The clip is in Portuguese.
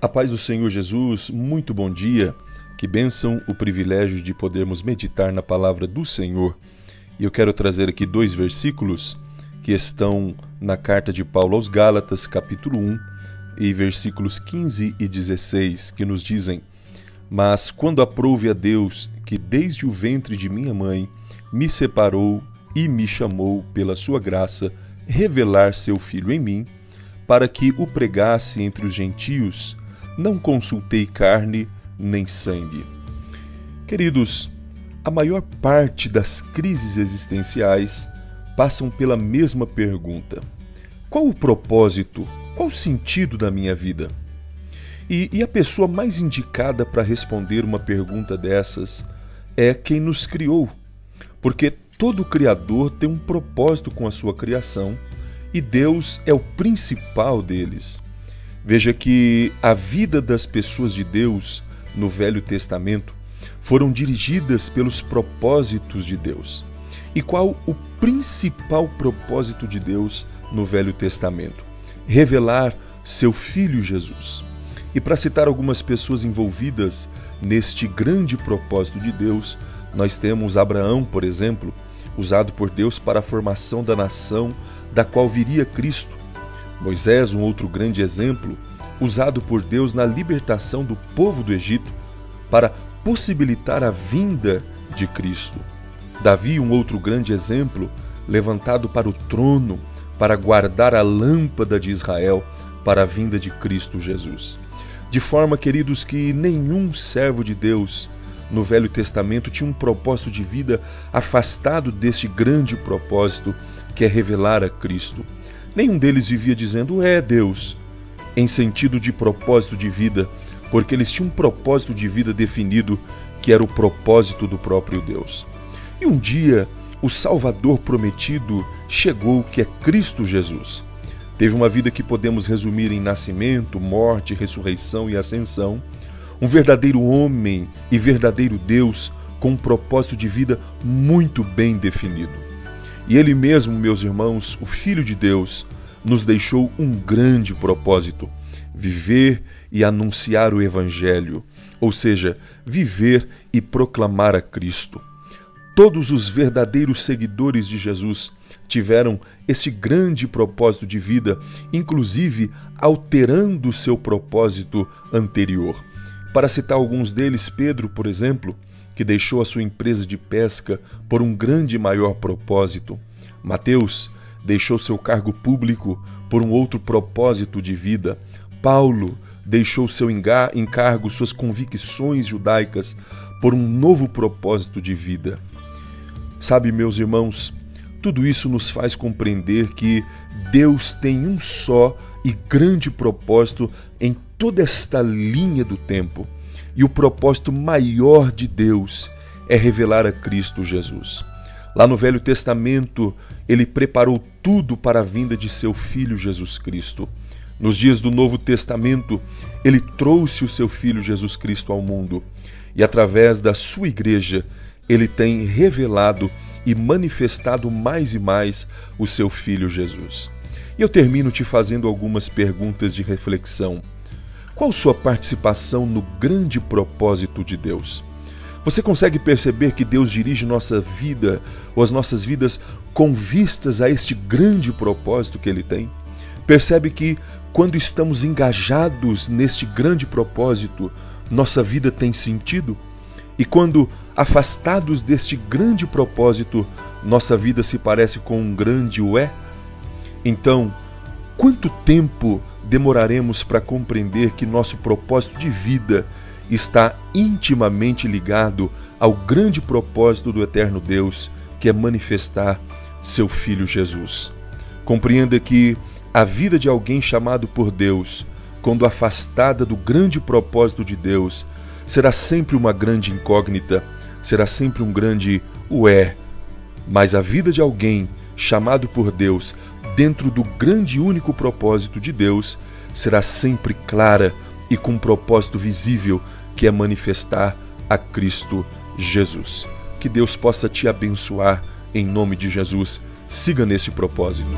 A paz do Senhor Jesus, muito bom dia. Que bênção o privilégio de podermos meditar na palavra do Senhor. E eu quero trazer aqui 2 versículos que estão na carta de Paulo aos Gálatas, capítulo 1, e versículos 15 e 16, que nos dizem: Mas quando aprouve a Deus, que desde o ventre de minha mãe me separou e me chamou pela sua graça, revelar seu Filho em mim, para que o pregasse entre os gentios, não consultei carne nem sangue. Queridos, a maior parte das crises existenciais passam pela mesma pergunta: qual o propósito, qual o sentido da minha vida? E a pessoa mais indicada para responder uma pergunta dessas é quem nos criou, porque todo Criador tem um propósito com a sua criação e Deus é o principal deles. Veja que a vida das pessoas de Deus no Velho Testamento foram dirigidas pelos propósitos de Deus. E qual o principal propósito de Deus no Velho Testamento? Revelar seu Filho Jesus. E para citar algumas pessoas envolvidas neste grande propósito de Deus, nós temos Abraão, por exemplo, usado por Deus para a formação da nação da qual viria Cristo. Moisés, um outro grande exemplo, usado por Deus na libertação do povo do Egito para possibilitar a vinda de Cristo. Davi, um outro grande exemplo, levantado para o trono para guardar a lâmpada de Israel para a vinda de Cristo Jesus. De forma, queridos, que nenhum servo de Deus no Velho Testamento tinha um propósito de vida afastado deste grande propósito que é revelar a Cristo. Nenhum deles vivia dizendo, Deus, em sentido de propósito de vida, porque eles tinham um propósito de vida definido, que era o propósito do próprio Deus. E um dia, o Salvador prometido chegou, que é Cristo Jesus. Teve uma vida que podemos resumir em nascimento, morte, ressurreição e ascensão. Um verdadeiro homem e verdadeiro Deus com um propósito de vida muito bem definido. E Ele mesmo, meus irmãos, o Filho de Deus, nos deixou um grande propósito: viver e anunciar o Evangelho, ou seja, viver e proclamar a Cristo. Todos os verdadeiros seguidores de Jesus tiveram esse grande propósito de vida, inclusive alterando o seu propósito anterior. Para citar alguns deles, Pedro, por exemplo, que deixou a sua empresa de pesca por um grande e maior propósito. Mateus deixou seu cargo público por um outro propósito de vida. Paulo deixou seu encargo, suas convicções judaicas, por um novo propósito de vida. Sabe, meus irmãos, tudo isso nos faz compreender que Deus tem um só e grande propósito em toda esta linha do tempo. E o propósito maior de Deus é revelar a Cristo Jesus. Lá no Velho Testamento, Ele preparou tudo para a vinda de seu Filho Jesus Cristo. Nos dias do Novo Testamento, Ele trouxe o seu Filho Jesus Cristo ao mundo. E através da sua igreja, Ele tem revelado e manifestado mais e mais o seu Filho Jesus. E eu termino te fazendo algumas perguntas de reflexão. Qual sua participação no grande propósito de Deus? Você consegue perceber que Deus dirige nossa vida, ou as nossas vidas, com vistas a este grande propósito que Ele tem? Percebe que, quando estamos engajados neste grande propósito, nossa vida tem sentido? E quando afastados deste grande propósito, nossa vida se parece com um grande ué? Então, quanto tempo demoraremos para compreender que nosso propósito de vida está intimamente ligado ao grande propósito do eterno Deus, que é manifestar seu Filho Jesus? Compreenda que a vida de alguém chamado por Deus, quando afastada do grande propósito de Deus, será sempre uma grande incógnita, será sempre um grande ué. Mas a vida de alguém chamado por Deus, dentro do grande e único propósito de Deus, será sempre clara e com um propósito visível, que é manifestar a Cristo Jesus. Que Deus possa te abençoar em nome de Jesus. Siga nesse propósito.